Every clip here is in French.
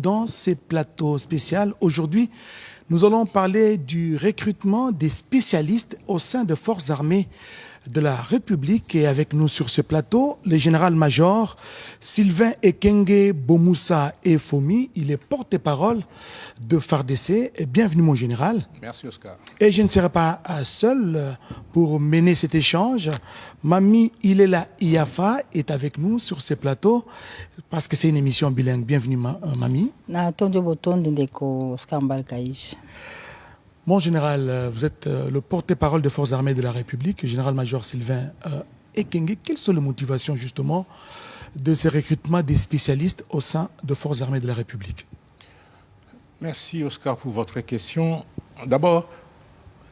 Dans ces plateaux spéciaux, aujourd'hui, nous allons parler du recrutement des spécialistes au sein des forces armées de la République. Et avec nous sur ce plateau, le général-major Sylvain Ekenge Bomoussa Efomi. Il est porte-parole de FARDC. Et bienvenue, mon général. Merci, Oscar. Et je ne serai pas seul pour mener cet échange. Mami Ilela Iafa est avec nous sur ce plateau parce que c'est une émission bilingue. Bienvenue, Mami. Mon général, vous êtes le porte-parole des forces armées de la République, général-major Sylvain Ekenge. Quelles sont les motivations justement de ce recrutement des spécialistes au sein des forces armées de la République? Merci, Oscar, pour votre question. D'abord,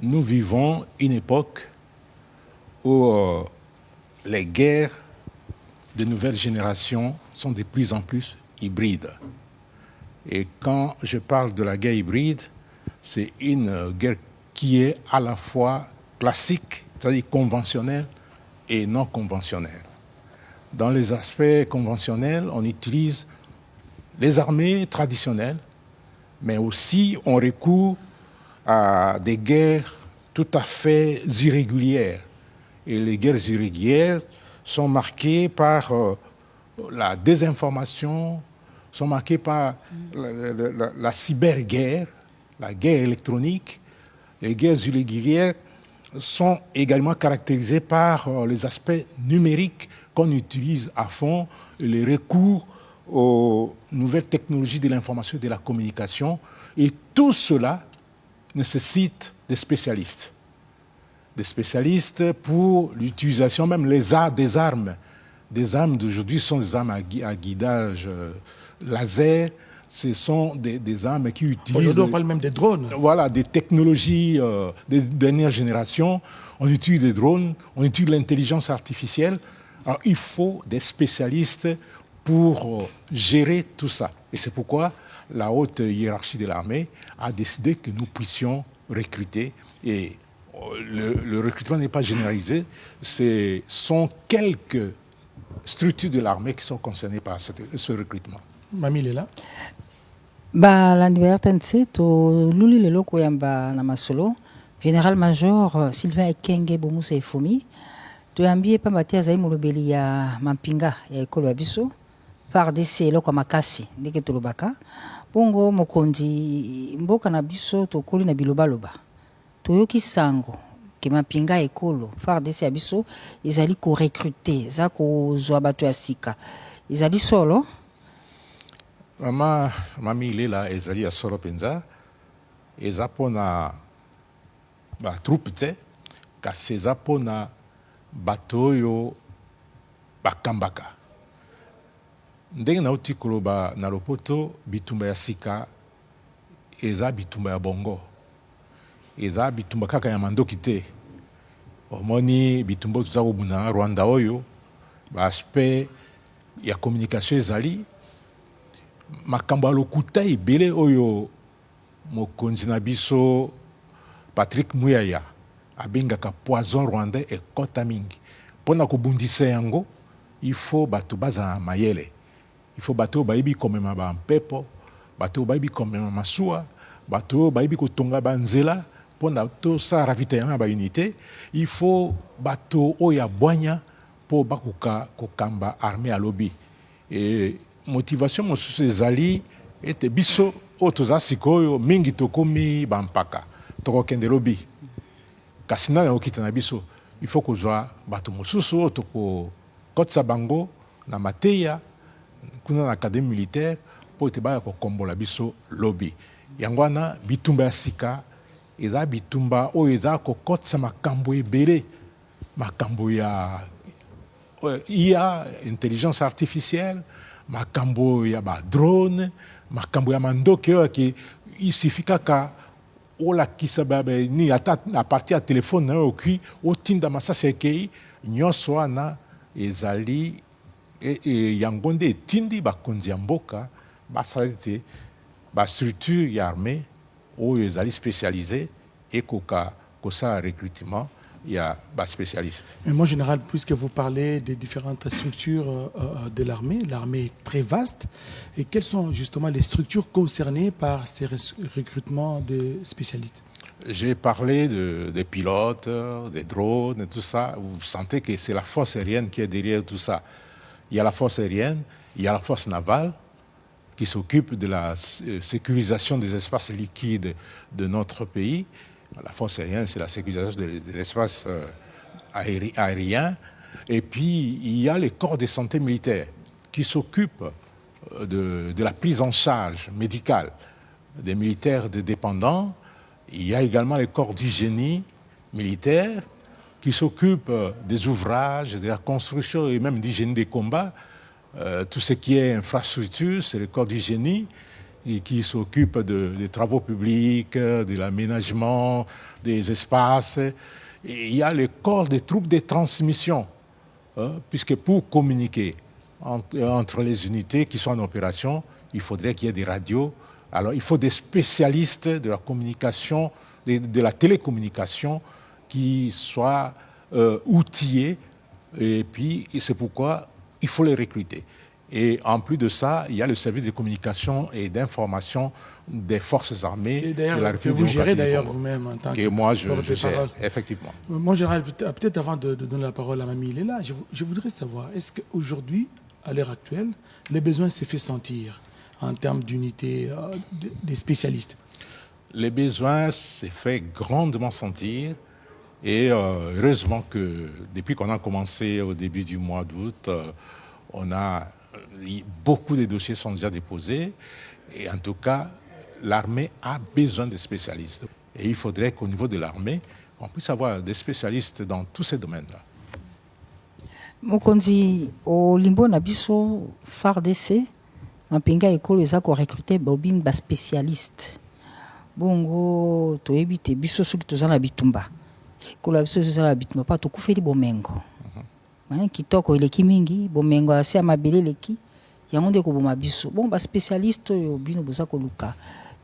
nous vivons une époque où les guerres de nouvelle génération sont de plus en plus hybrides. Et quand je parle de la guerre hybride, c'est une guerre qui est à la fois classique, c'est-à-dire conventionnelle, et non conventionnelle. Dans les aspects conventionnels, on utilise les armées traditionnelles, mais aussi on recourt à des guerres tout à fait irrégulières. Et les guerres irrégulières sont marquées par la désinformation, sont marquées par la cyberguerre, la guerre électronique. Les guerres irrégulières sont également caractérisées par les aspects numériques qu'on utilise à fond, et les recours aux nouvelles technologies de l'information et de la communication. Et tout cela nécessite des spécialistes. Des spécialistes pour l'utilisation même des armes. Des armes d'aujourd'hui sont des armes à guidage laser. Ce sont des armes qui utilisent... Aujourd'hui, on parle même des drones. Voilà, des technologies de dernière génération. On utilise des drones, on utilise l'intelligence artificielle. Alors, il faut des spécialistes pour gérer tout ça. Et c'est pourquoi la haute hiérarchie de l'armée a décidé que nous puissions recruter. Et le recrutement n'est pas généralisé. Ce sont quelques structures de l'armée qui sont concernées par ce recrutement. Mami, il est là. La liberté to luli lelo koyamba na masolo général-major Sylvain Ekenge Bomoussa Efomi to yambie pa batia zai mulobeli ya mampinga ya ekolo ya biso FARDC loko makasi ndeke tolobaka bongo mokonzi mboka na biso tokoli na bilobaloba toyoki sango ke mampinga ekolo FARDC ya biso ezali ko recruter za ko zwa bato ya sika ezali solo. Mami Ilela ezali ya solo penza eza pona batroupe te kasi eza pona bato oyo bakambaka ndenge nauti koloba na lopoto bitumba ya sika eza bitumba ya bongo eza bitumba kaka ya mandoki te omoni bitumba tuza kobunda na Rwanda oyo baaspect ya communication ezali makambo ya lokuta ebele oyo mokonzi na biso Patrick Muyaya abengaka poison rwandais ekota mingi mpona kobundisa yango il faut bato bazala mayele, il faut bato bayebi komema bampepo, bato bayebi komema masuwa, bato bayebi kotonga banzela mpona tosala ravitaillement ya baunité. Il faut bato oyo ya bwanya mpo bakoka kokamba armée ya lobi. Et motivation mosusu ezali ete biso oyo toza sikoyo mingi tokomi bampaka tokokende lobi kasi nani akokita na biso. Il faut kozwa bato mosusu oyo tokokotisa bango na mateya kuna na académie militaire mpo ete baya kokombola biso lobi. Yango wana bitumba ya sika eza bitumba oyo eza kokotisa makambo ebele, makambo ya IA, intelligence artificielle, makambo ya ba drone, makambo ya mandoki oyo ki isuffit kaka olakisa ni ata na partir ya telefone na yo okui otinda masasi ekei nyonso wana ezali yango nde etindi bakonzi ya mboka basala ete bastructure ya armée oyo ezali spécialisé ekoka kosala recrutement il y a des spécialistes. Mais moi, en général, puisque vous parlez des différentes structures de l'armée est très vaste. Et quelles sont justement les structures concernées par ces recrutements de spécialistes? J'ai parlé des pilotes, des drones et tout ça. Vous sentez que c'est la force aérienne qui est derrière tout ça. Il y a la force aérienne, il y a la force navale qui s'occupe de la sécurisation des espaces liquides de notre pays. La force aérienne, c'est la sécurisation de l'espace aérien. Et puis, il y a les corps de santé militaire qui s'occupent de la prise en charge médicale des militaires dépendants. Il y a également les corps d'hygiène militaire qui s'occupent des ouvrages, de la construction et même d'hygiène des combats. Tout ce qui est infrastructure, c'est le corps d'hygiène qui s'occupe des travaux publics, de l'aménagement des espaces. Et il y a le corps des troupes de transmission, puisque pour communiquer entre les unités qui sont en opération, il faudrait qu'il y ait des radios. Alors il faut des spécialistes de la communication, de la télécommunication qui soient outillés. Et puis c'est pourquoi il faut les recruter. Et en plus de ça, il y a le service de communication et d'information des forces armées de la République. Que vous gérez d'ailleurs vous-même en tant que moi, je gère, effectivement. Moi, général, peut-être avant de donner la parole à Mamie Léla, je voudrais savoir, est-ce qu'aujourd'hui, à l'heure actuelle, les besoins s'est fait sentir en termes d'unité des spécialistes? Les besoins s'est fait grandement sentir. Et heureusement que depuis qu'on a commencé au début du mois d'août, beaucoup de dossiers sont déjà déposés. Et en tout cas, l'armée a besoin de spécialistes. Et il faudrait qu'au niveau de l'armée, on puisse avoir des spécialistes dans tous ces domaines-là. Mokonzi, au limbo na biso FARDC, mapinga école eza ko recruter bobing ba spécialiste. Bongo to ebite biso soki tozana bitumba. Kola biso tozana bitumba pa to kufeli bomengo. Kitoko eleki mingi bomengo asi amabele leki yango nde ko boma biso. Bon ba spécialiste yo bino boza ko luka.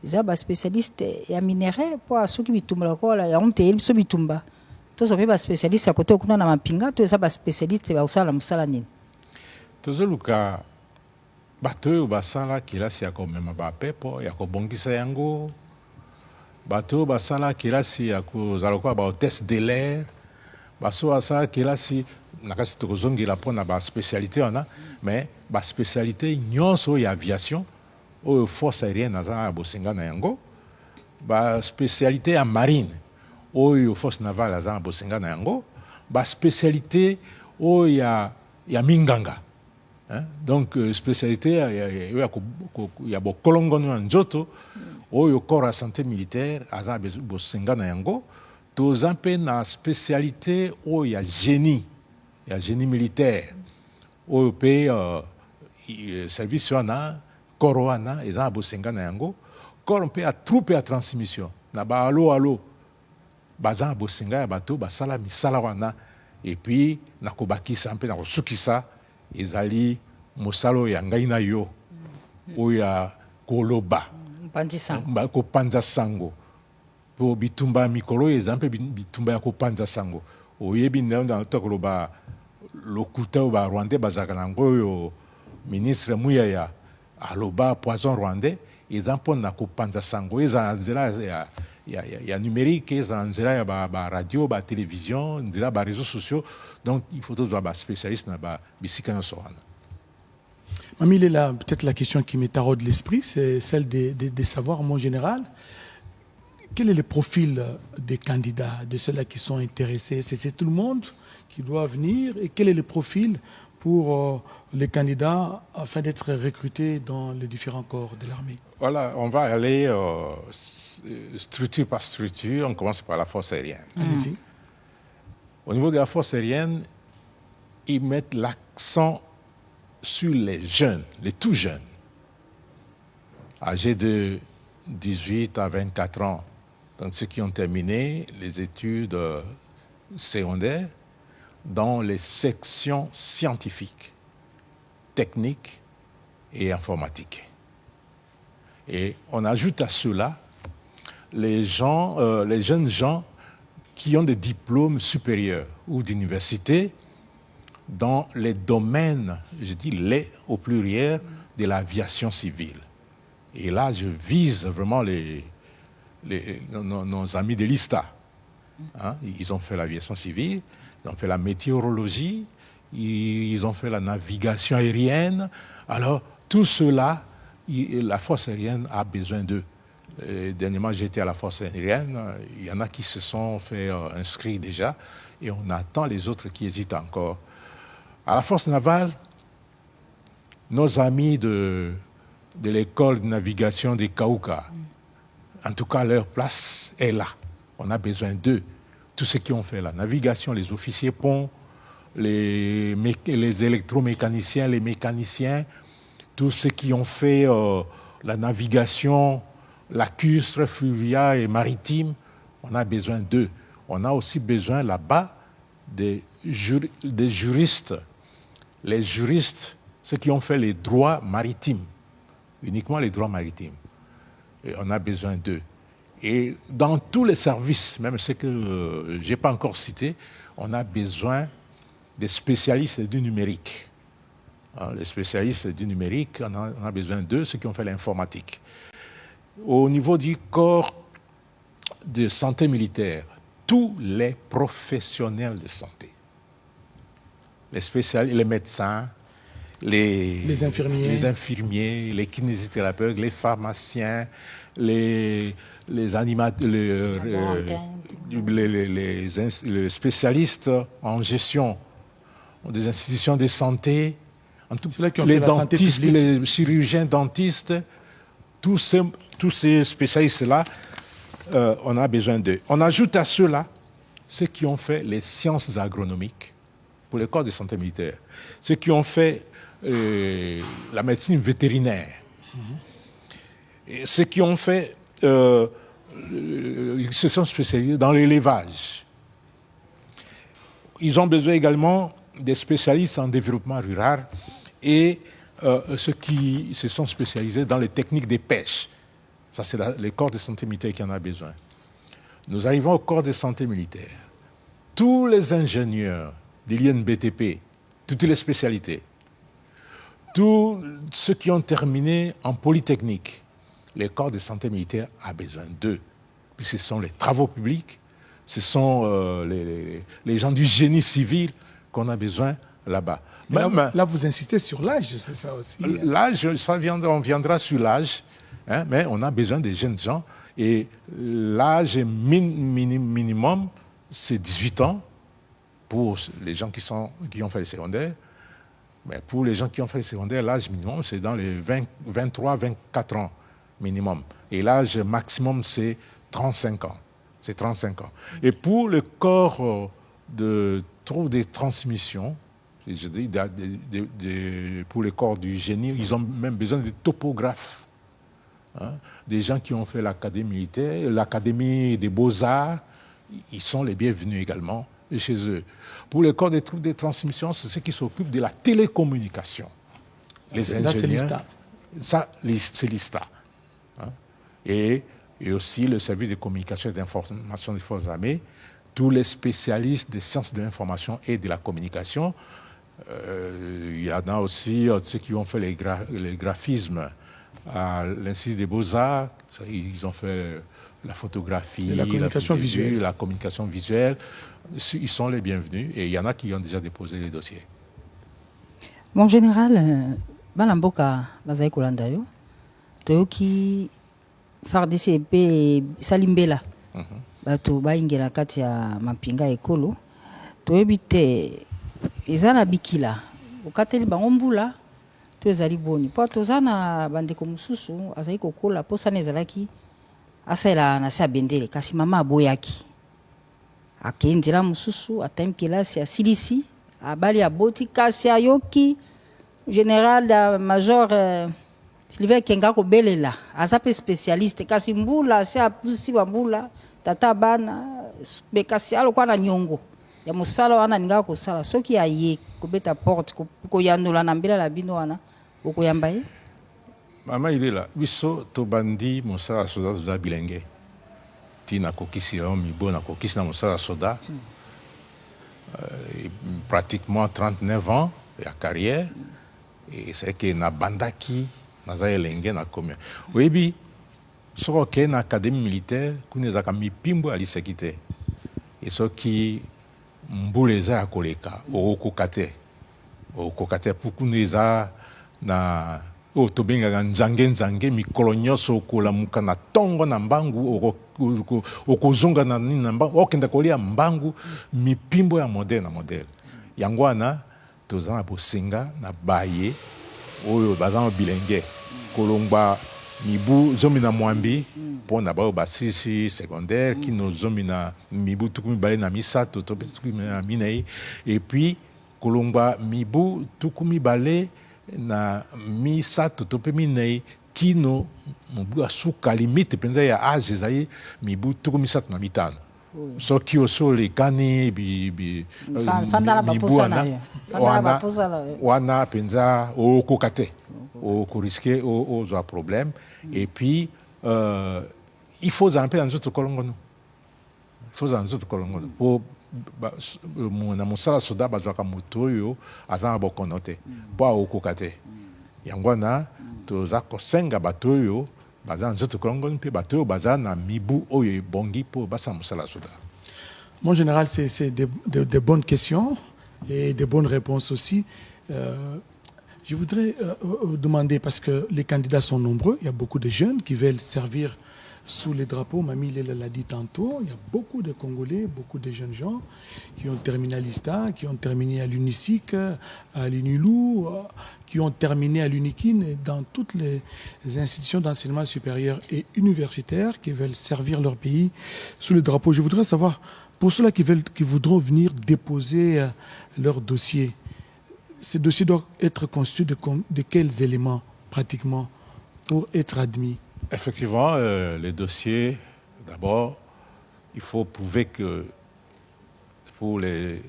Eza ba spécialiste ya minerai po soki bitumba kola yango te biso bitumba. Tozo pe ba spécialiste à côté kuna na mapinga to eza ba spécialiste ba usala musala nini. Tozo luka bato oyo basala kelasi ya komema bapepo ya kobongisa yango, bato oyo basala kelasi ya kozala lokola bahotesse de l'air, baso basala kelasi nakasi tokozongela mpona baspécialité wana, mais baspécialité nyonso oyo ya aviation oyo force aérienne aza na bosenga na yango, baspécialité ya marine oyo force navale aza na bosenga na yango, baspécialité oyo ya minganga. Donc spécialité il y a bokolongono na nzoto oyo corps ya santé militaire aza bosenga na yango, toza mpe na spécialité oyo ya génie militaire oyo mpe service wana corps wana eza na bosenga na yango, corps mpe ya troupe ya transmission na baalo baza na bosenga ya bato basala misala wana. Et puis nakobakisa mpe nakosukisa ezali mosalo ya ngai na yo oyo ya koloba kopanza sango po bitumba mikolo eza mpe bitumba ya kopanza sango oyebi ndenge to koloba lokuta ba rwandais bazaka nango oyo ministre Muyaya aloba poison rwandais eza mpona kopanza sango eza nzela ya numérique, eza nzela ya ba radio ba télévision nzela ba réseaux sociaux. Donc il faut tous avoir spécialistes dans ba bisika nyonso wana. Mamie Léla, peut-être la question qui me taraude l'esprit, c'est celle de savoir, en général, quel est le profil des candidats, de ceux-là qui sont intéressés? C'est tout le monde qui doit venir? Et quel est le profil pour les candidats afin d'être recrutés dans les différents corps de l'armée? Voilà, on va aller structure par structure. On commence par la force aérienne. Allez-y. Au niveau de la force aérienne, ils mettent l'accent sur les jeunes, les tout jeunes, âgés de 18 à 24 ans. Donc ceux qui ont terminé les études secondaires dans les sections scientifiques, techniques et informatiques. Et on ajoute à cela les jeunes gens qui ont des diplômes supérieurs ou d'université dans les domaines, je dis les au pluriel, de l'aviation civile. Et là, je vise vraiment nos amis de l'ISTA. Hein? Ils ont fait l'aviation civile, ils ont fait la météorologie, ils ont fait la navigation aérienne. Alors, tout cela, la force aérienne a besoin d'eux. Dernièrement, j'étais à la force aérienne. Il y en a qui se sont fait inscrire déjà et on attend les autres qui hésitent encore. À la force navale, nos amis de l'école de navigation des Kaouka, en tout cas, leur place est là. On a besoin d'eux. Tous ceux qui ont fait la navigation, les officiers ponts, les électromécaniciens, les mécaniciens, tous ceux qui ont fait la navigation lacustre, fluviale et maritime, on a besoin d'eux. On a aussi besoin là-bas des juristes. Les juristes, ceux qui ont fait les droits maritimes, uniquement les droits maritimes. Et on a besoin d'eux. Et dans tous les services, même ceux que je n'ai pas encore cités, on a besoin des spécialistes du numérique. Les spécialistes du numérique, on a besoin d'eux, ceux qui ont fait l'informatique. Au niveau du corps de santé militaire, tous les professionnels de santé, les spécialistes, les médecins, les infirmiers, les kinésithérapeutes, les pharmaciens, les spécialistes en gestion des institutions de santé, les dentistes, les chirurgiens dentistes, tous ces spécialistes-là, on a besoin d'eux. On ajoute à ceux-là ceux qui ont fait les sciences agronomiques pour le corps de santé militaire, ceux qui ont fait la médecine vétérinaire, et ceux qui ont fait, ils se sont spécialisés dans l'élevage. Ils ont besoin également des spécialistes en développement rural et ceux qui se sont spécialisés dans les techniques de pêche. Ça, c'est le corps de santé militaire qui en a besoin. Nous arrivons au corps de santé militaire. Tous les ingénieurs de l'INBTP, toutes les spécialités, tous ceux qui ont terminé en polytechnique, le corps de santé militaire a besoin d'eux. Puis ce sont les travaux publics, ce sont les gens du génie civil qu'on a besoin là-bas. Là, vous insistez sur l'âge, c'est ça aussi. L'âge, on viendra sur l'âge, hein, mais on a besoin des jeunes gens. Et l'âge minimum, c'est 18 ans pour les gens qui ont fait le secondaire. Mais pour les gens qui ont fait le secondaire, l'âge minimum, c'est dans les 23-24 ans minimum. Et l'âge maximum, c'est 35 ans. C'est 35 ans. Et pour le corps de transmission, je dis, pour le corps du génie, ils ont même besoin de topographes. Hein, des gens qui ont fait l'académie militaire, l'académie des beaux-arts, ils sont les bienvenus également chez eux. Pour le corps des troupes de transmission, c'est ceux qui s'occupent de la télécommunication. Les ingénieurs. Là, c'est l'ISTA. Ça, c'est l'ISTA. Hein, et aussi le service de communication et d'information des forces armées, tous les spécialistes des sciences de l'information et de la communication. Il y en a aussi ceux qui ont fait les graphismes à l'Institut des Beaux-Arts. Ils ont fait la photographie, la communication visuelle. La communication visuelle. Ils sont les bienvenus et il y en a qui ont déjà déposé les dossiers. En général, Balamboka bazai kolanda yo toyoki FARDC pe salimbela bato baingela kati ya mapinga ekolo toyebi te eza na bikila okateli bango mbula to ezali boni po toza na bandeko mosusu azali kokola posana ezalaki asala na se ya bendele kasi mama aboyaki akei nzela mosusu atime kelasi asilisi abali aboti kasi ayoki général da major Sylvain Kenga kobelela aza pe spécialiste kasi mbula se apusi bambula tata bana be kasi alokwa na nyongo ya mosala wana ninga kosala soki aye kobeta porte koyandola na mbela la bino wana okoyamba ye mama ilela biso tobandi mosala soza bilenge ti nakokisi yango mibo nakokisi na mosala soda pratiquement 39 ans ya carrière et c'est que na bandaki naza elenge na combien oyebi soki okei na académie militaire kuna ezalaka mipimbo ya liseki te e soki mbula eza ya koleka okoka te mpo kuna eza na oyo tobengaka nzange mikolo nyonso okolamuka na ntongo na mbangu okozonga na nini na mbangu okenda kolia mbangu mipimbo ya modele yango wana toza na bosenga na baye oyo baza na bilenge kolongwa mibu zomi na mwambi mpo na baoyo basisi secondaire kino zomi na mibu tuku mibale na misato to tuku na minei epuis kolongwa mibu tuku mibale na misato to mpe minei kino mobu asuka limite mpenza ya age ezali mibu tuku misato na mitano soki oso olekani mibu wana mpenza okoka te okoriske ozwa problème et puis il faut ozala mpe na nzoto kolongono mpo na mosala soda bazwaka moto oyo aza na bokono te mpo aokoka te yango wana toza kosenga bato oyo baza na nzoto kolongono mpe bato oyo baza na mibu oyo ebongi mpo basala mosala soda. Mon général, c'est de bonnes questions et de bonnes réponses aussi. Je voudrais demander, parce que les candidats sont nombreux, il y a beaucoup de jeunes qui veulent servir sous les drapeaux. Mamie l'a dit tantôt, il y a beaucoup de Congolais, beaucoup de jeunes gens qui ont terminé à l'ISTA, qui ont terminé à l'UNISIC, à l'UNILU, qui ont terminé à l'UNIKIN, dans toutes les institutions d'enseignement supérieur et universitaire qui veulent servir leur pays sous les drapeaux. Je voudrais savoir, pour ceux-là qui voudront venir déposer leur dossier, ces dossiers doivent être constitués de quels éléments, pratiquement, pour être admis? Effectivement, les dossiers, d'abord, il faut prouver que pour les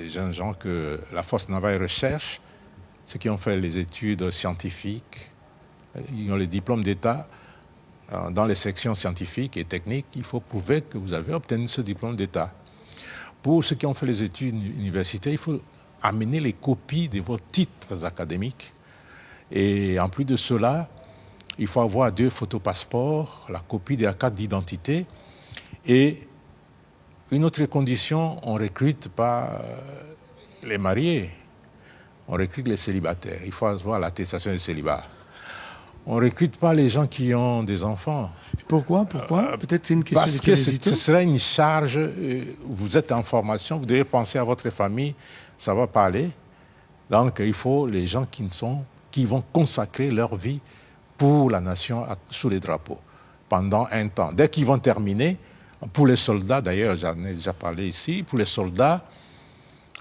jeunes gens que la force navale recherche, ceux qui ont fait les études scientifiques, ils ont les diplômes d'État dans les sections scientifiques et techniques, il faut prouver que vous avez obtenu ce diplôme d'État. Pour ceux qui ont fait les études universitaires, il faut amener les copies de vos titres académiques. Et en plus de cela, il faut avoir 2 photos passeports, la copie de la carte d'identité. Et une autre condition, on ne recrute pas les mariés, on recrute les célibataires. Il faut avoir l'attestation de célibat. On ne recrute pas les gens qui ont des enfants. Pourquoi Peut-être c'est une question parce de curiosité. Parce que ce sera une charge. Vous êtes en formation, vous devez penser à votre famille, ça va pas aller. Donc il faut les gens qui vont consacrer leur vie pour la nation sous les drapeaux pendant un temps. Dès qu'ils vont terminer, pour les soldats, d'ailleurs j'en ai déjà parlé ici, pour les soldats,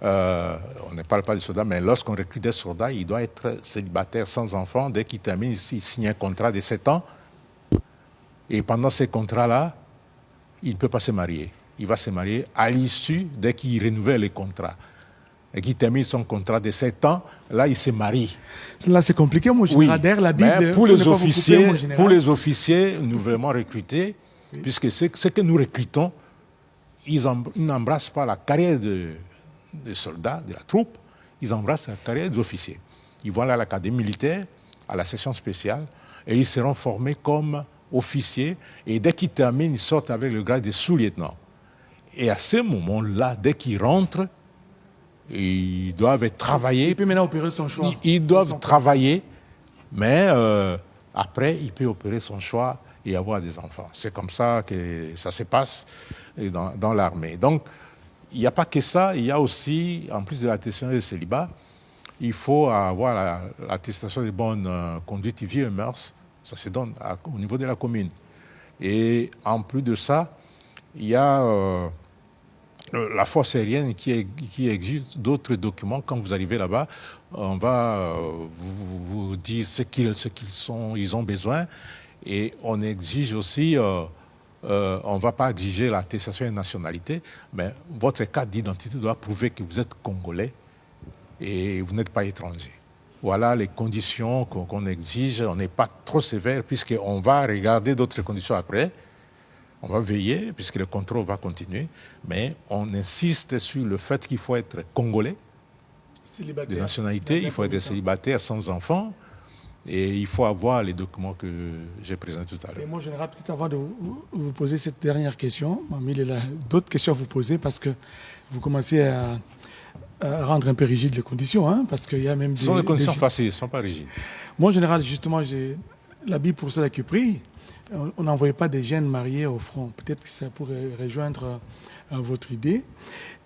on ne parle pas des soldats, mais lorsqu'on recrute des soldats, il doit être célibataire sans enfant. Dès qu'il termine, il signe un contrat de 7 ans. Et pendant ces contrats-là, il ne peut pas se marier. Il va se marier à l'issue, dès qu'il renouvelle les contrats. Et qu'il termine son contrat de 7 ans, là, il se marie. Là, c'est compliqué, mon général. Oui, Derrière la Bible, mais pour les officiers nouvellement recrutés, oui. Puisque ce que nous recrutons, ils n'embrassent pas la carrière des soldats, de la troupe, ils embrassent la carrière des officiers. Ils vont aller à l'académie militaire, à la section spéciale, et ils seront formés comme officiers. Et dès qu'ils terminent, ils sortent avec le grade de sous-lieutenant. Et à ce moment-là, dès qu'ils rentrent, ils doivent travailler. Il peut maintenant opérer son choix. Ils doivent travailler, mais après, il peut opérer son choix et avoir des enfants. C'est comme ça que ça se passe dans l'armée. Donc, il n'y a pas que ça, il y a aussi, en plus de l'attestation de célibat, il faut avoir l'attestation de bonne conduite, vie et mœurs. Ça se donne au niveau de la commune. Et en plus de ça, il y a la force aérienne qui exige d'autres documents. Quand vous arrivez là-bas, on va vous dire ce qu'ils ont besoin. Et on exige aussi, on ne va pas exiger l'attestation de nationalité, mais votre carte d'identité doit prouver que vous êtes congolais et vous n'êtes pas étranger. Voilà les conditions qu'on exige. On n'est pas trop sévère puisqu'on va regarder d'autres conditions après. On va veiller, puisque le contrôle va continuer, mais on insiste sur le fait qu'il faut être congolais, de nationalité, il faut être célibataire sans enfant, et il faut avoir les documents que j'ai présentés tout à l'heure. Et mon général, peut-être avant de vous poser cette dernière question, il a d'autres questions à vous poser parce que vous commencez à rendre un peu rigides les conditions, hein, parce qu'il y a même Ce sont des conditions faciles, ce ne sont pas rigides. Moi, en général, justement, j'ai la Bible pour cela qui prie. On n'envoyait pas des jeunes mariés au front. Peut-être que ça pourrait rejoindre votre idée.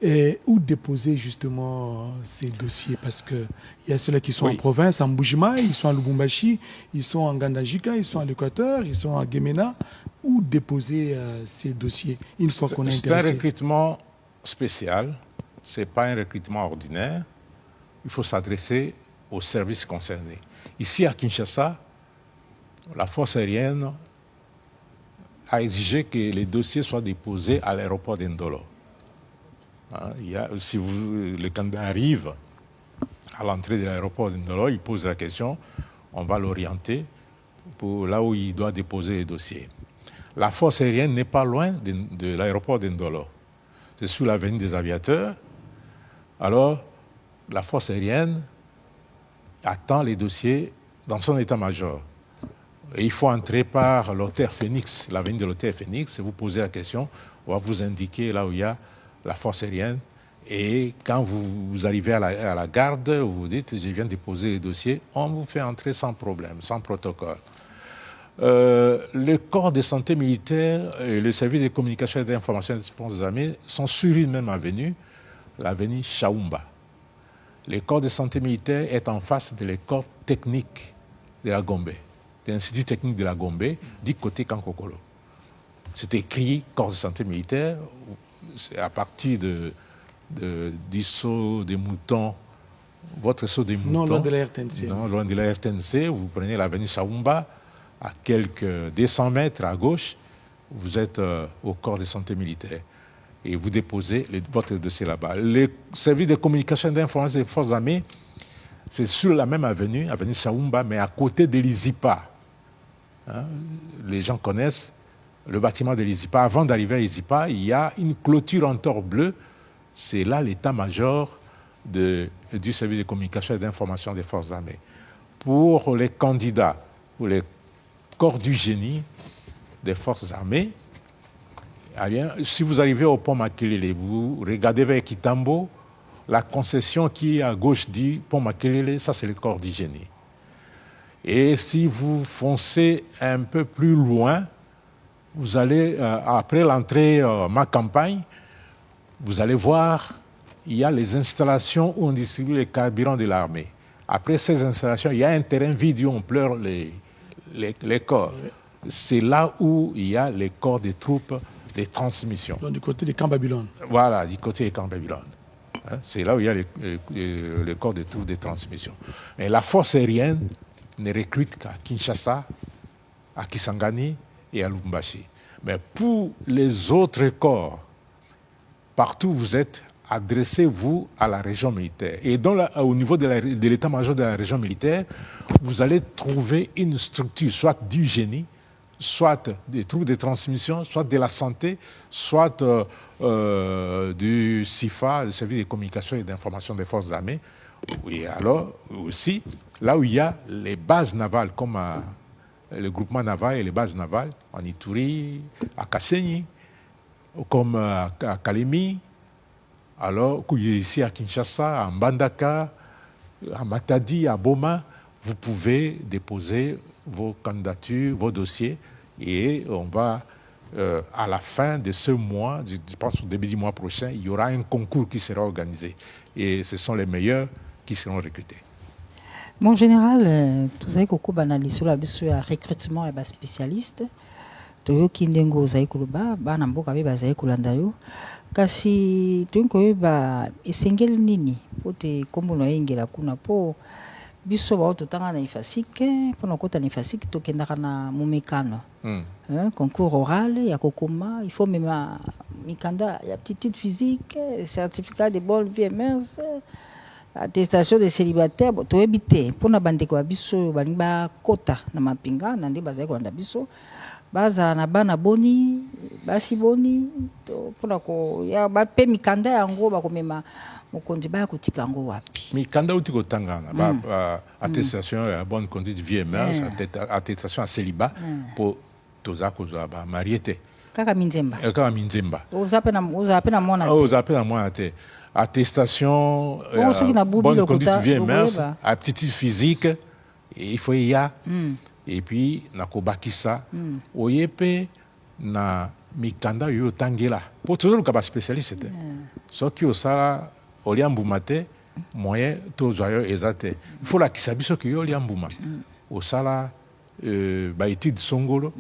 Et où déposer justement ces dossiers? Parce qu'il y a ceux-là qui sont en province, en Mbujima, ils sont à Lubumbashi, ils sont en Gandajika, ils sont à l'Équateur, ils sont à Gemena. Où déposer ces dossiers une fois qu'on est intéressé? C'est un recrutement spécial, ce n'est pas un recrutement ordinaire. Il faut s'adresser aux services concernés. Ici à Kinshasa, la force aérienne a exigé que les dossiers soient déposés à l'aéroport d'Indolo. Si le candidat arrive à l'entrée de l'aéroport d'Indolo, il pose la question, on va l'orienter pour là où il doit déposer les dossiers. La force aérienne n'est pas loin de l'aéroport d'Indolo. C'est sur l'avenue des Aviateurs. Alors, la force aérienne attend les dossiers dans son état-major. Et il faut entrer par l'hôtel Phoenix, l'avenue de l'hôtel Phoenix, et vous posez la question, on va vous indiquer là où il y a la force aérienne. Et quand vous arrivez à la garde, vous vous dites, je viens déposer les dossiers, on vous fait entrer sans problème, sans protocole. Le corps de santé militaire et le service de communication et d'information des forces armées sont sur une même avenue, l'avenue Chaoumba. Le corps de santé militaire est en face de l'école technique de la Gombe, de l'Institut technique de la Gombe, du côté Kankokolo. C'est écrit corps de santé militaire, c'est à partir du saut des moutons, votre saut des moutons. Non, loin de la RTNC. Non, loin de la RTNC, vous prenez l'avenue Chaoumba, à quelques 200 mètres à gauche, vous êtes au corps de santé militaire. Et vous déposez votre dossier là-bas. Le service de communication et d'information des forces armées, c'est sur la même avenue, avenue Chaoumba, mais à côté de l'IZIPA. Hein? Les gens connaissent le bâtiment de l'IZIPA. Avant d'arriver à l'IZIPA, il y a une clôture en tore bleu. C'est là l'état-major du service de communication et d'information des forces armées. Pour les candidats, pour les corps du génie des forces armées, eh bien, si vous arrivez au pont Makelele, vous regardez vers Kitambo, la concession qui est à gauche dit pont Makelele, ça c'est le corps du génie. Et si vous foncez un peu plus loin, vous allez, après l'entrée Ma Campagne, vous allez voir, il y a les installations où on distribue les carburants de l'armée. Après ces installations, il y a un terrain vide où on pleure les corps. C'est là où il y a les corps des troupes de transmission. Donc, du côté des camps Babylone. Voilà, du côté des camps Babylone. Hein, c'est là où il y a les corps des troupes de transmission. Mais la force aérienne ne recrute qu'à Kinshasa, à Kisangani et à Lubumbashi. Mais pour les autres corps, partout où vous êtes, adressez-vous à la région militaire. Et au niveau de l'état-major de la région militaire, vous allez trouver une structure, soit du génie, soit des troupes de transmission, soit de la santé, soit du CIFA, le service de communication et d'information des forces armées. Et alors aussi, là où il y a les bases navales, comme le groupement naval et les bases navales, en Ituri, à Kasenyi, comme à Kalemi, alors ici à Kinshasa, à Mbandaka, à Matadi, à Boma, vous pouvez déposer vos candidatures, vos dossiers, et on va, à la fin de ce mois, je pense au début du mois prochain, il y aura un concours qui sera organisé. Et ce sont les meilleurs qui seront recrutés. Mon général, tu sais que banali sur la recrutement et spécialiste, tu qui ndengo zai kuluba, bana mboka be bazai kulanda yo. Kasi tu ba esengeli nini pote kombo no engela kuna po biso ba otanga na ifasike pona kota na ifasike to kendaka na mumekano. Concours oral ya kokoma, il faut même mikanda ya aptitude physique, certificat de bonne vie et mœurs, attestation de célibataire, to ebité pona bandeko biso balinga kota na mapinga na nde bazai kolanda biso baza na bana boni basi boni to mpona ko ya bape mikanda yango bakomema mokonzi baya kotika yango wapi mikanda uti kotangana attestation ya bonne conduite vie et mœurs attestation à célibat pour toza kozwa bamarie te kaka minzemba oza pe na mwana te attestation bonne conduite vie et mœurs aptitude physique il faut ya et puis nakobakisa oye pe na mikanda yo tangela po tozoluka baspécialiste te soki osala olia mbuma te moyen tozwa yo eza te il faut lakisa biso ke yo olia mbuma osala baétude songolo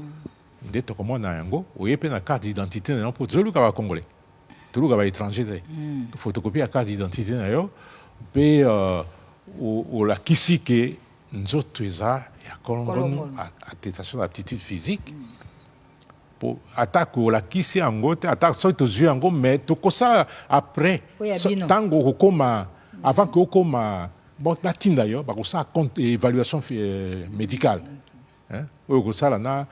nde tokomona yango oye pe na carte d'identité na yo po tozoluka bacongolais toluka baétranger te photocopie ya carte d'identité na yo mpe olakisi ke nzoto eza ya kolongono attestation d'aptitude physique po atako olakisi yango te atako soki tozwi yango mais tokosala après ntango okokoma avant ke okoma batinda yo bakosala compte évaluation médicale oyo okosala na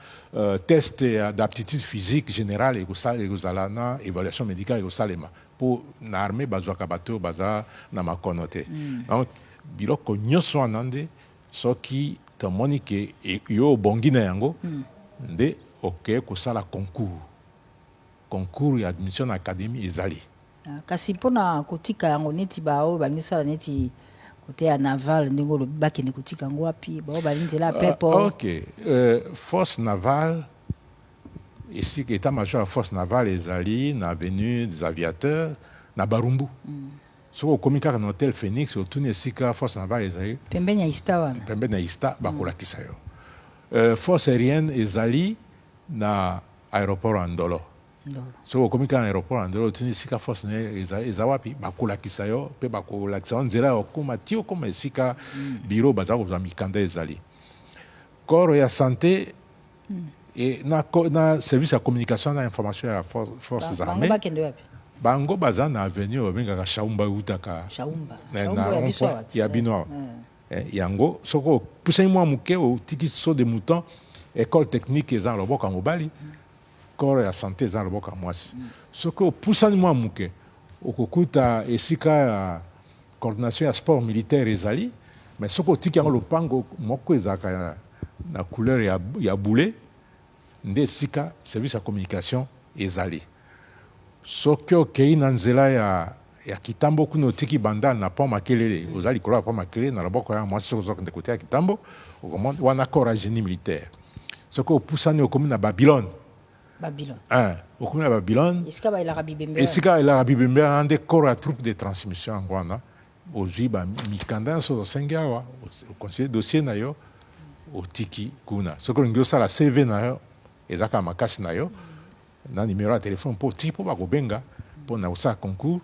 test d'aptitude physique générale ekozala na évaluation médicale ekosalema mpo na armée bazwaka bato baza na makono te donc biloko nyonso wana nde soki tomoni ke yo obongi na yango nde oke kosala concours ya admission na académie ezali kasi mpona kotika yango neti baoyo balingisala neti kote ya naval ndenge olobi bakende kotika yango wapi bao balinzela pepo ok force navale esi état-major ya force navale ezali na avenue des aviateurs na barumbu soki okomi kaka na hotel phoenix otuni esika force navale ezali pembeni ya ista wana pembeni ya ista bakolakisa yo force aérienne ezali na aéroport ya ndolo soki okomi kaka na aéroport ya ndolo otuni esika force na eza wapi bakolakisa yo mpe bakolakisa yo nzela ya okoma ti okoma esika biro baza kozwa mikanda ezali corps ya santé na service ya communication na information ya forces armées bango baza na avenue babengaka shaumba eutaka ya bino awa yango soki opusani mwa moke otiki saut de mouton école technique eza na loboko ya mobali corps ya santé eza na loboko ya mwasi soki opusani mwa moke okokuta esika ya coordination ya sport militaire ezali mais soki otiki yango lopango moko ezalaka na couleur ya boulet nde esika service ya communication ezali soki okei na nzela ya kitambo kuna otiki banda na pont makelele oza likolo ya pont makelele na loboko ya mwasi soki ozokende kote ya kitambo wana corps ya génie militaire soki opusani okomi na babylone okomi na babylone esika elaka bibembe wana nde corps ya troupe de transmission yango wana ozwi bamikanda nyonso osengi awa oconsidere dossier na yo otiki kuna soki olingi osala cv na yo ezaka makasi na yo na numéro ya téléphone mpo otiki mpo bakobenga mpo na kosala concours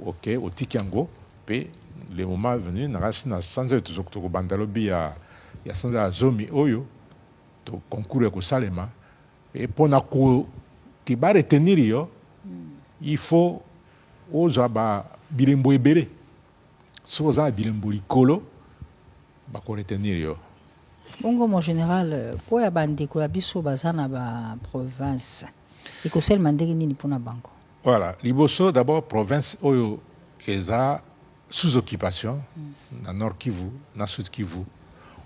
ok otiki yango mpe le moment venu nakasi na sanza oyo tokobanda lobi ya sanza ya zomi oyo to concours ekosalema e mpona ke baretenir yo il faut ozwa bilembo ebele soki oza na bilembo likolo bakoretenir yo bongo mon général mpo ya bandeko ya biso baza na baprovince ekosalema ndenge nini mpona bango voilà liboso d'abord province oyo eza sous occupation na nord kivu na sud kivu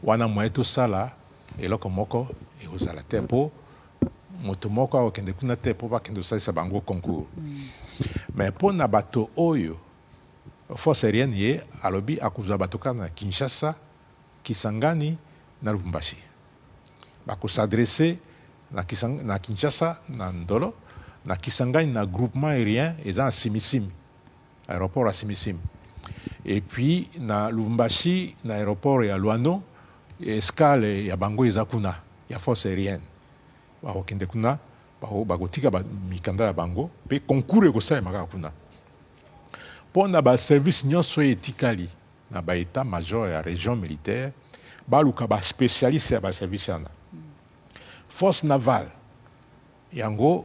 wana moye tosala eloko moko ekozala te mpo moto moko akokende kuna te mpo bakende kosalisa bango concours mais mpo na bato oyo force aérienne ye alobi akozwa bato kaka na Kinshasa Kisangani na Lubumbashi bakosadresse na Kinshasa na Ndolo na Kisangani na groupement aérien eza na Simisimi aéroport ya Simisimi et puis na Lubumbashi na aéroport ya Luano escale ya bango eza kuna ya force aérienne bakokende kuna bakotika mikanda ya bango mpe concours ekosalemaka kuna mpo na baservice nyonso etikali na baétat major ya région militaire baluka baspécialiste ya baservice wana force navale yango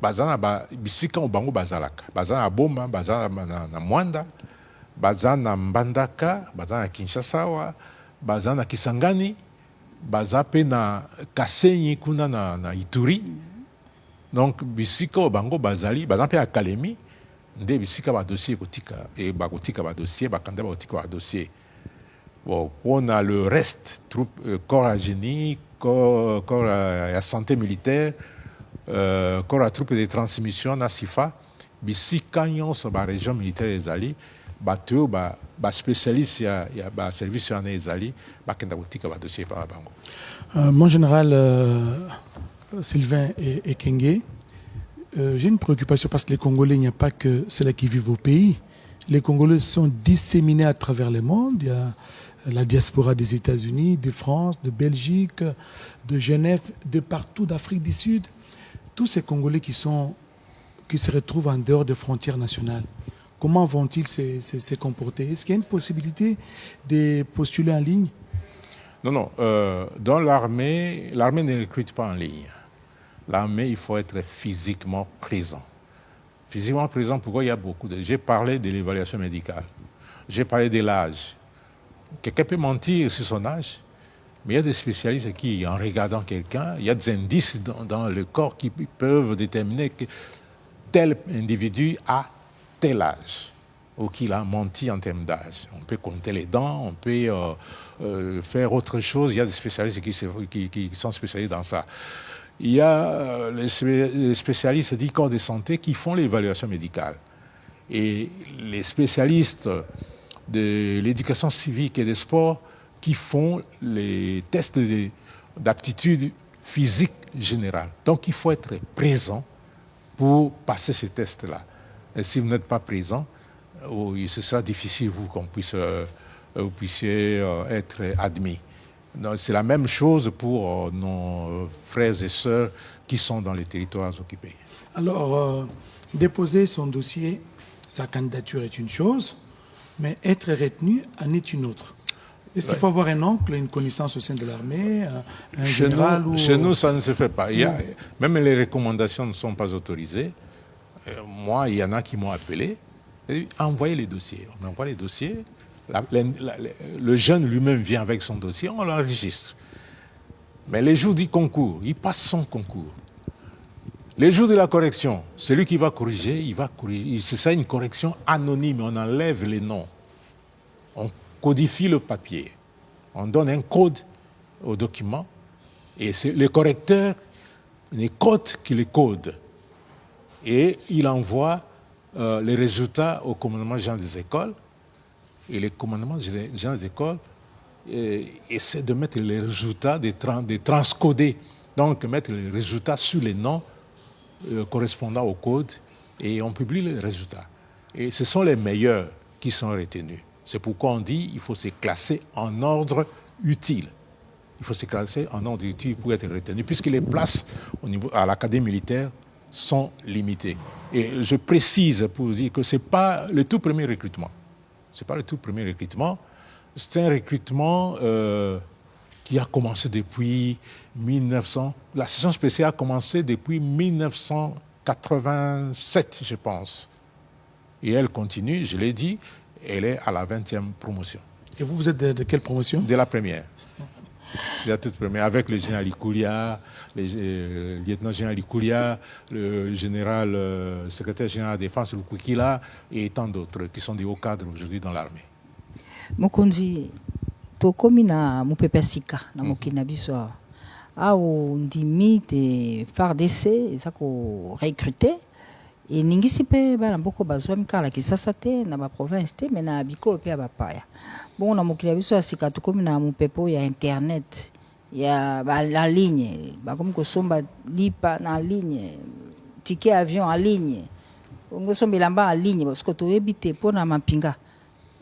baza na bisika oyo bango bazalaka baza na Boma baza na Mwanda baza na Mbandaka baza na Kinshasa awa baza na Kisangani baza pe na Kasenyi kuna na Ituri. Donc bisika bango bazali baza pe Kalemi nde bisika ba dossier kotika et ba kotika ba dossier ba kanda ba kotika ba dossier. Bon, on a le reste troupe corps à génie, corps à santé militaire, corps à troupe de transmission na SIFA bisika nyonso ba région militaire ezali bato ba spécialiste ya ba service ya ezali ba kenda kotika ba dossier pa bango. Mon général Sylvain et Ekenge, j'ai une préoccupation parce que les Congolais, il n'y a pas que ceux-là qui vivent au pays. Les Congolais sont disséminés à travers le monde. Il y a la diaspora des États-Unis, de France, de Belgique, de Genève, de partout, d'Afrique du Sud. Tous ces Congolais qui se retrouvent en dehors des frontières nationales. Comment vont-ils se comporter? Est-ce qu'il y a une possibilité de postuler en ligne? Non. Dans l'armée ne recrute pas en ligne. L'armée, il faut être physiquement présent. Physiquement présent, pourquoi il y a beaucoup de... J'ai parlé de l'évaluation médicale. J'ai parlé de l'âge. Quelqu'un peut mentir sur son âge, mais il y a des spécialistes qui, en regardant quelqu'un, il y a des indices dans le corps qui peuvent déterminer que tel individu a tel âge ou qu'il a menti en termes d'âge. On peut compter les dents, on peut faire autre chose. Il y a des spécialistes qui sont spécialisés dans ça. Il y a les spécialistes du corps de santé qui font l'évaluation médicale. Et les spécialistes de l'éducation civique et des sports qui font les tests d'aptitude physique générale. Donc il faut être présent pour passer ces tests-là. Et si vous n'êtes pas présent, ce sera difficile pour qu'on vous puissiez être admis. C'est la même chose pour nos frères et sœurs qui sont dans les territoires occupés. Alors, déposer son dossier, sa candidature est une chose, mais être retenu en est une autre. Est-ce qu'il faut avoir un oncle, une connaissance au sein de l'armée, un général Chez nous, ça ne se fait pas. Même les recommandations ne sont pas autorisées. Moi, il y en a qui m'ont appelé. Envoyez les dossiers. On envoie les dossiers. Le jeune lui-même vient avec son dossier, on l'enregistre. Mais les jours du concours, il passe son concours. Les jours de la correction, celui qui va corriger, il va corriger. C'est ça une correction anonyme, on enlève les noms. On codifie le papier. On donne un code au document. Et c'est le correcteur, les codes qui les code. Et il envoie les résultats au commandement général des écoles. Et le commandement général des écoles essaie de mettre les résultats, de transcoder. Donc mettre les résultats sur les noms correspondant au code et on publie les résultats. Et ce sont les meilleurs qui sont retenus. C'est pourquoi on dit qu'il faut se classer en ordre utile. Il faut se classer en ordre utile pour être retenu, puisque les places à l'académie militaire sont limitées. Et je précise pour vous dire que ce n'est pas le tout premier recrutement. Ce n'est pas le tout premier recrutement. C'est un recrutement qui a commencé depuis 1900. La session spéciale a commencé depuis 1987, je pense. Et elle continue, je l'ai dit, elle est à la 20e promotion. Et vous êtes de quelle promotion? De la première. De la toute première, avec le général Ikoulia, le lieutenant-général Ikoulia, le général, secrétaire général de la défense, Lukwikila, et tant d'autres qui sont des hauts cadres aujourd'hui dans l'armée. Mokonzi, tokomi na mupepe sika na mokina biso au ndimi te FARDC eza ko recruter et ningisi pe bana mboko bazwa mikala kisasa te na ba province te mais na bikolo pe ba paya. Bon na mokila biso sika tokomi na mupepe ya internet ya ba la ligne ba comme ko somba lipa na ligne ticket avion en ligne ngo sombilamba en ligne parce que to ebite pona mapinga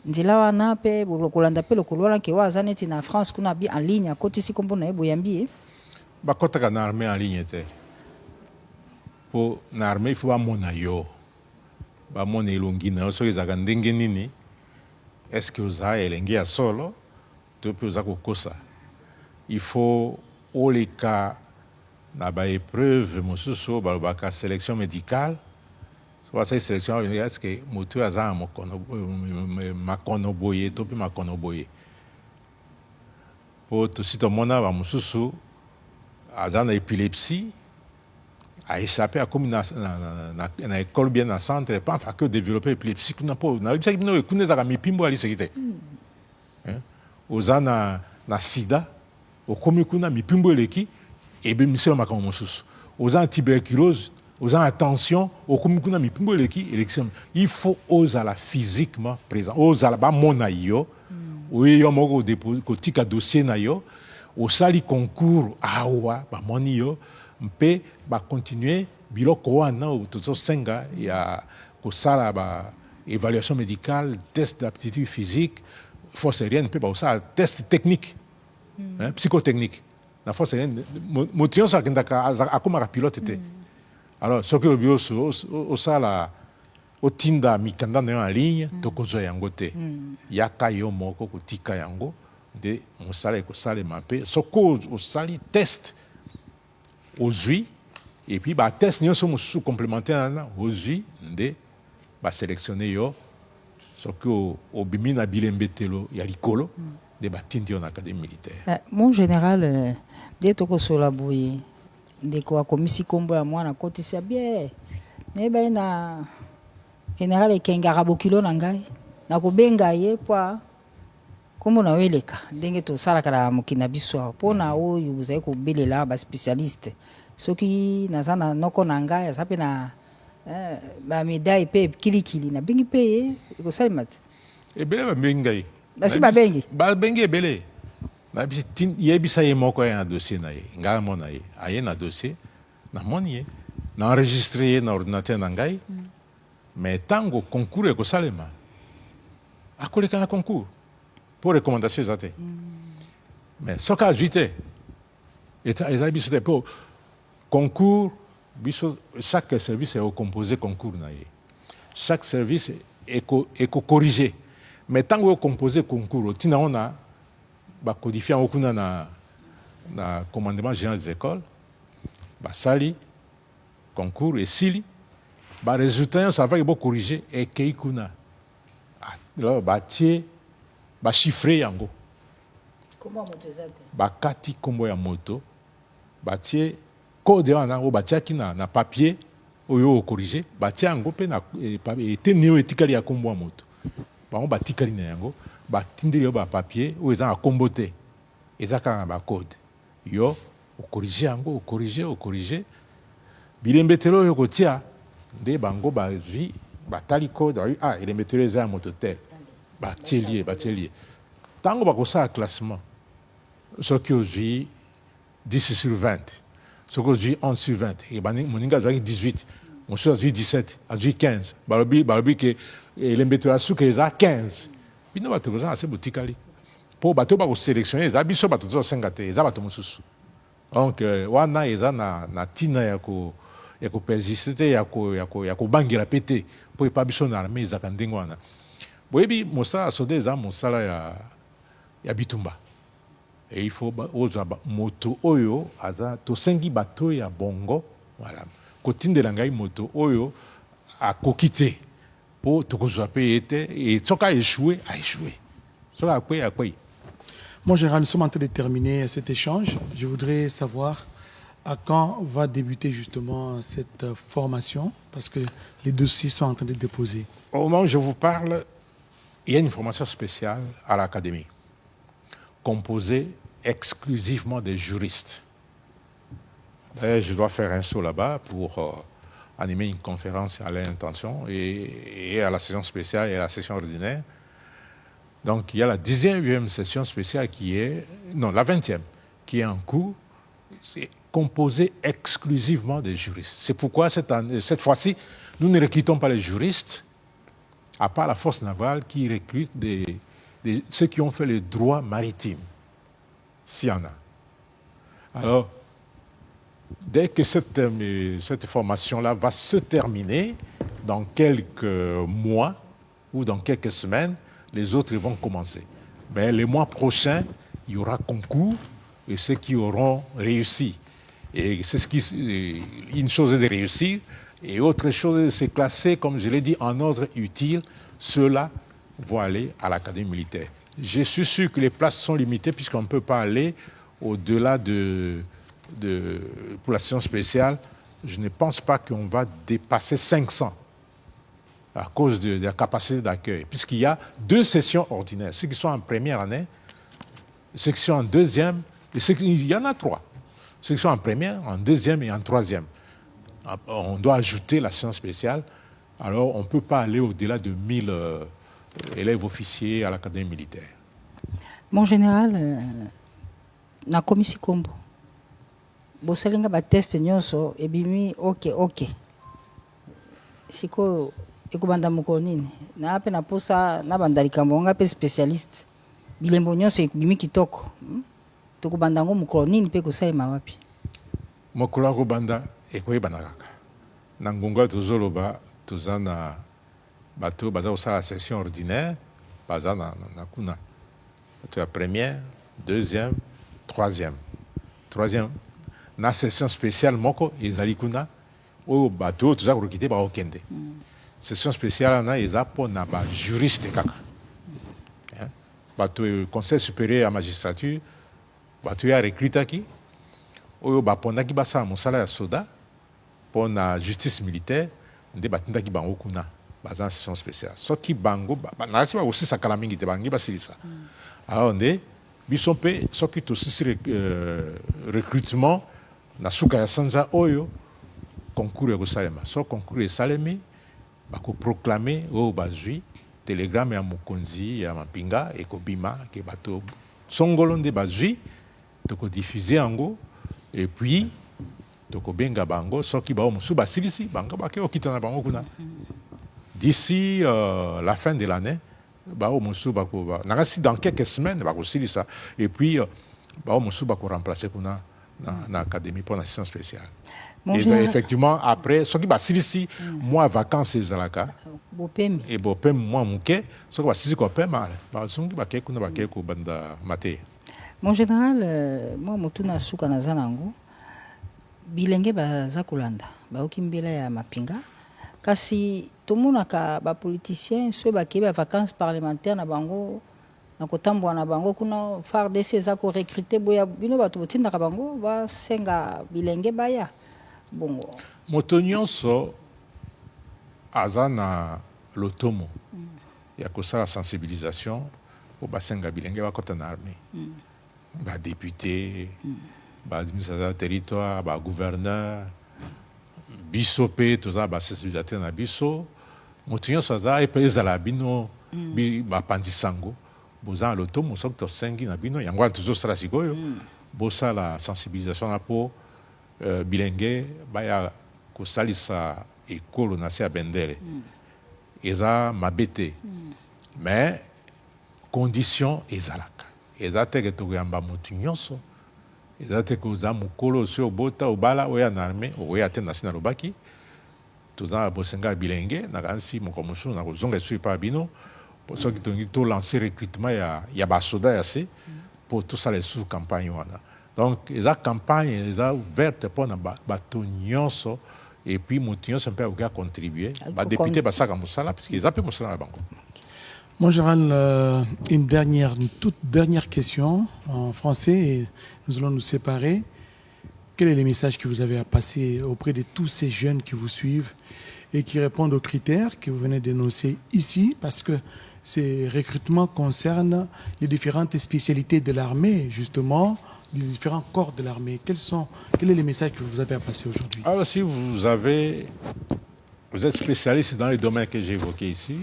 nzela wana pe kolanda pe lokolola ke waza neti na France kuna bi en ligne akotisi kombo na eboyambi bakotaka na armée en ligne te po na armée il faut bamona yo bamona elongi na yo soki ezalaka ndenge nini est-ce que oza elenge ya solo to mpe oza kokosa il faut oleka na baépreuve mosusu oyo balobaka sélection médicale c'est sélection est-ce que moto aza makono boye to pe makono boye pour tout site mona ba mususu azana épilepsie a échappé à comme na école bien na centre pas fa que développer épilepsie kuna po na bisa bino kuneza ka mipimbo ali sekite ozana na sida okomi kuna mipimbo eleki ebe miselo makambo mususu ozana tuberculose ozana tension okomi kuna mipimbo eleki élection il faut ozala physiquement présent ozala ba mona yo oyo moko kotika dossier na yo osali concours awa bamoni yo mpe bacontinue biloko wana tozosenga ya kosala évaluation médicale test d'aptitude physique force aérienne mpe baosala test technique psychotechnique na force aérienne moto nyonso akendaka akomaka pilote te alors soki olobi osala otinda mikanda na yo en ligne tokozwa yango te yaka yo moko kotika yango nde mosala ekosalema mpe soki osali test ozwi et puis batest nyonso mosusu complémentaire wana ozwi nde basélectionne yo soki obimi na bilembetelo ya likolo nde batindi yo na académie militaire. Mon général nde tokosola boye ndeko akomisi nkombo ya mwana akotisa bien nayebai na général ekengaka bokilo na ngai nakobenga ye po nkombo na yo eleka ndenge tosalaka na mokili na biso awa mpona oyo bozali kobelela baspécialiste soki naza na noko na ngai aza mpe na bamedaille mpe kilikili nabengi mpe ye ekosalema te ebele babengi ngai basi babengi ebele yebisa ye moko aye na dossier na ye ngai amona ye aye na dossier namoni ye na enregistre ye na ordinateur na ngai mais ntango concours ekosalema akoleka na concours pour recommandation eza te mais soki azwi te ezali biso te mpo concours biso chaque service ekocomposé concours na ye chaque service ekocorrige mais ntango ocomposé concours otina ngo na bakodifie yango kuna na commandement général des écoles basali concours esili baresultat nyonso avaki bocorrige ekei kuna batie bachiffre yango bakati nkombo ya moto batie code wana oyo batiaki na papier oyo okorige batia yango mpe eteni oyo etikali ya nkombo ya moto bango batikali na yango batindeli yo bapapier oyo eza na nkombo te eza kaka na bacode yo okorige yango okorige bilembetelo oyo kotia nde bango bazwi batali code elembetelo eza ya moto tel batie ntango bakosala classement soki ozwi 10 sur 20 soki ozwi 11 sur 20 moninga azwaki 18 mosusu azwi 17 azwi 15 balobi ke elembetelo ya suka eza 15 bino bato koza na se botikali mpo bato bakosélectionne eza biso bato tozosenga te eza bato mosusu donc wana eza na ntina ya kopersiste te ya kobangela mpe te mpo epa biso na arme ezaka ndenge wana boyebi mosala soda eza mosala ya bitumba et il faut ozwa moto oyo aza tosengi bato ya bongo voilà kotindela ngai moto oyo akoki te mpo tokozwa mpe ye te et soki aéchoué soki akwei. Mon général, nous sommes en train de terminer cet échange. Je voudrais savoir à quand va débuter justement cette formation, parce que les dossiers sont en train de déposer. Au moment où je vous parle, il y a une formation spéciale à l'académie, composée exclusivement des juristes. D'ailleurs, je dois faire un saut là-bas pour animer une conférence à l'intention et à la session spéciale et à la session ordinaire. Donc, il y a la 19e session spéciale la 20e, qui est en cours. C'est composé exclusivement des juristes. C'est pourquoi cette fois-ci, nous ne recrutons pas les juristes, à part la force navale qui recrute ceux qui ont fait le droit maritime, s'il y en a. Alors, dès que cette formation-là va se terminer, dans quelques mois ou dans quelques semaines, les autres vont commencer. Mais les mois prochains, il y aura concours et ceux qui auront réussi. Et une chose est de réussir et autre chose est de se classer, comme je l'ai dit, en ordre utile. Ceux-là vont aller à l'académie militaire. Je suis sûr que les places sont limitées puisqu'on ne peut pas aller au-delà pour la session spéciale. Je ne pense pas qu'on va dépasser 500 à cause de la capacité d'accueil, puisqu'il y a 2 sessions ordinaires, ceux qui sont en première année, ceux qui sont en deuxième, et il y en a 3. Ceux qui sont en première, en deuxième et en troisième. On doit ajouter la session spéciale, alors on ne peut pas aller au-delà de 1000 élèves officiers à l'académie militaire. Mon général, na komisi kombo. Bosalinga ba test nyonso ebimi ok. Siko ekubanda mukolo nini. Na ape na posa na bandalika mbonga pe spécialiste. Bilembo nyonso ekubimi kitoko. Tokubanda ngo mukolo nini pe kosalema wapi. Mokolo akobanda ekoyebana kaka. Na ngonga tozoloba tozana bato baza kosala session ordinaire baza na kuna. Bato ya première, deuxième, troisième. Na session spéciale moko ezali kuna oyo bato toza korokite bakokende. Session spéciale na eza mpona bajuriste kaka. Bato conseil supérieur ya magistrature bato ya recrutaki oyo bapondaki basala mosala ya soda mpona justice militaire nde batindaki bango kuna baza na session spéciale. Soki bango nasi bakosisa kala mingi te bangi basilisa. Alors nde biso mpe soki tosisi recrutement na suka ya sanza oyo concours ekosalema. So concours esalemi bakoproclame oyo bazwi telegrame ya mokonzi ya mampinga ekobima ke bato songolo nde bazwi tokodiffuze yango et puis tokobenga bango soki bao mosusu basilisi bango bake okita na bango kuna. D'ici la fin de l'année bao mosusu bako nakasi dans quelques semaines bakosilisa et puis bao mosusu bako remplacer kuna na académie pour la session spéciale. Et effectivement après soki basilisi moi vacances ezalaka Bopemi et bopem moi muke soki basilisi ko pema bazungi bake kuna bake ko banda mate. Mon général, moi motuna suka na zanango bilenge baza kolanda baoki mbela ya mapinga kasi tomonaka bapoliticien so bakei ba vacances parlementaires na bango na kotambwa na bango kuna FARDC eza ko recruter boya bino bato botindaka bango basenga bilenge baya bongo moto nyonso aza na lotomo ya kosala sensibilisation po basenga bilenge bakota na armée. Député, administrateur territoire, gouverneur, biso mpe toza basensibilisateur na biso moto nyonso aza epe ezala bino bapandisango boza na lotomo soki tosengi na bino yango wana tozosala sikoyo bosala sensibilisation na po bilenge baya kosalisa ekolo na se ya bendele eza mabe te mais condition ezalaka eza te ke tokoyamba motu nyonso eza te koza mokolo osi obota obala oya na armée okoya te na si nalobaki toza na bosenga bilenge nakanisi moko mosusu na kozonga esu epa bino soki tongi tolancer recrutement ya basoda ya se mpo tosala esusu campagne wana donc eza campagne eza ouverte mpona bato nyonso et puis motu nyonso mpe akoki acontribue badepute basaka mosala puisque eza mpe mosala na bango. Mon général, une toute dernière question en français et nous allons nous séparer. Quel est le message que vous avez à passer auprès de tous ces jeunes qui vous suivent et qui répondent aux critères que vous venez d'énoncer ici, parce que ces recrutements concernent les différentes spécialités de l'armée, justement, les différents corps de l'armée. Quel est le message que vous avez à passer aujourd'hui? Alors si vous êtes spécialiste dans les domaines que j'ai évoqués ici,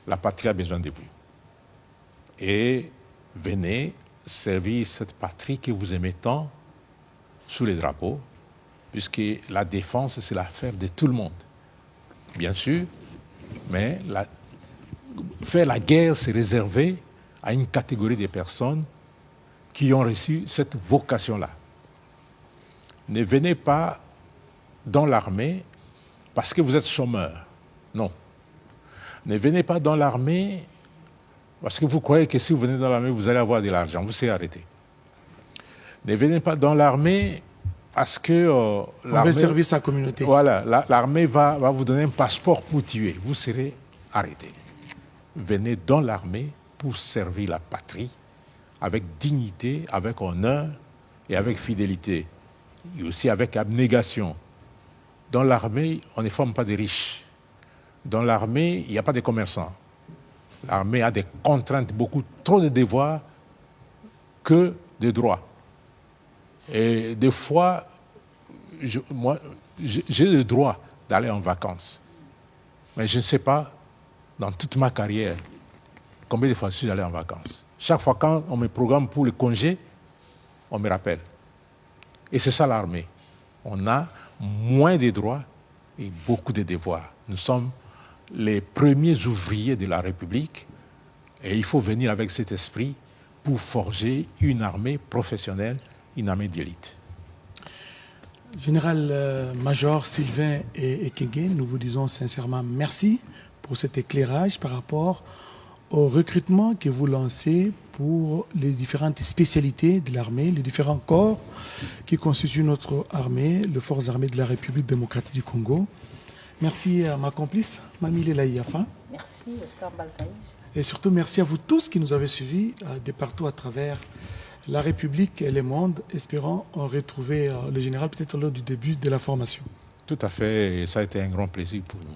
la patrie a besoin de vous. Et venez servir cette patrie que vous aimez tant sous les drapeaux, puisque la défense, c'est l'affaire de tout le monde. Bien sûr, mais faire la guerre, c'est réservé à une catégorie de personnes qui ont reçu cette vocation-là. Ne venez pas dans l'armée parce que vous êtes chômeur. Non. Ne venez pas dans l'armée parce que vous croyez que si vous venez dans l'armée, vous allez avoir de l'argent. Vous serez arrêté. Ne venez pas dans l'armée parce que on veut servir sa communauté. Voilà, l'armée va vous donner un passeport pour tuer. Vous serez arrêté. Venez dans l'armée pour servir la patrie avec dignité, avec honneur et avec fidélité, et aussi avec abnégation. Dans l'armée, on ne forme pas des riches. Dans l'armée, il n'y a pas de commerçants. L'armée a des contraintes, beaucoup trop de devoirs que de droits. Et des fois, j'ai le droit d'aller en vacances. Mais je ne sais pas, dans toute ma carrière, combien de fois je suis allé en vacances. Chaque fois quand on me programme pour le congé, on me rappelle. Et c'est ça l'armée. On a moins de droits et beaucoup de devoirs. Nous sommes les premiers ouvriers de la République et il faut venir avec cet esprit pour forger une armée professionnelle, une armée d'élite. Général-Major Sylvain Ekenge, nous vous disons sincèrement merci pour cet éclairage par rapport au recrutement que vous lancez pour les différentes spécialités de l'armée, les différents corps qui constituent notre armée, les forces armées de la République démocratique du Congo. Merci à ma complice, Mamile Laïafa. Merci, Oscar Balkaïs. Et surtout, merci à vous tous qui nous avez suivis de partout à travers la République et le monde, espérant en retrouver le général peut-être lors du début de la formation. Tout à fait, et ça a été un grand plaisir pour nous.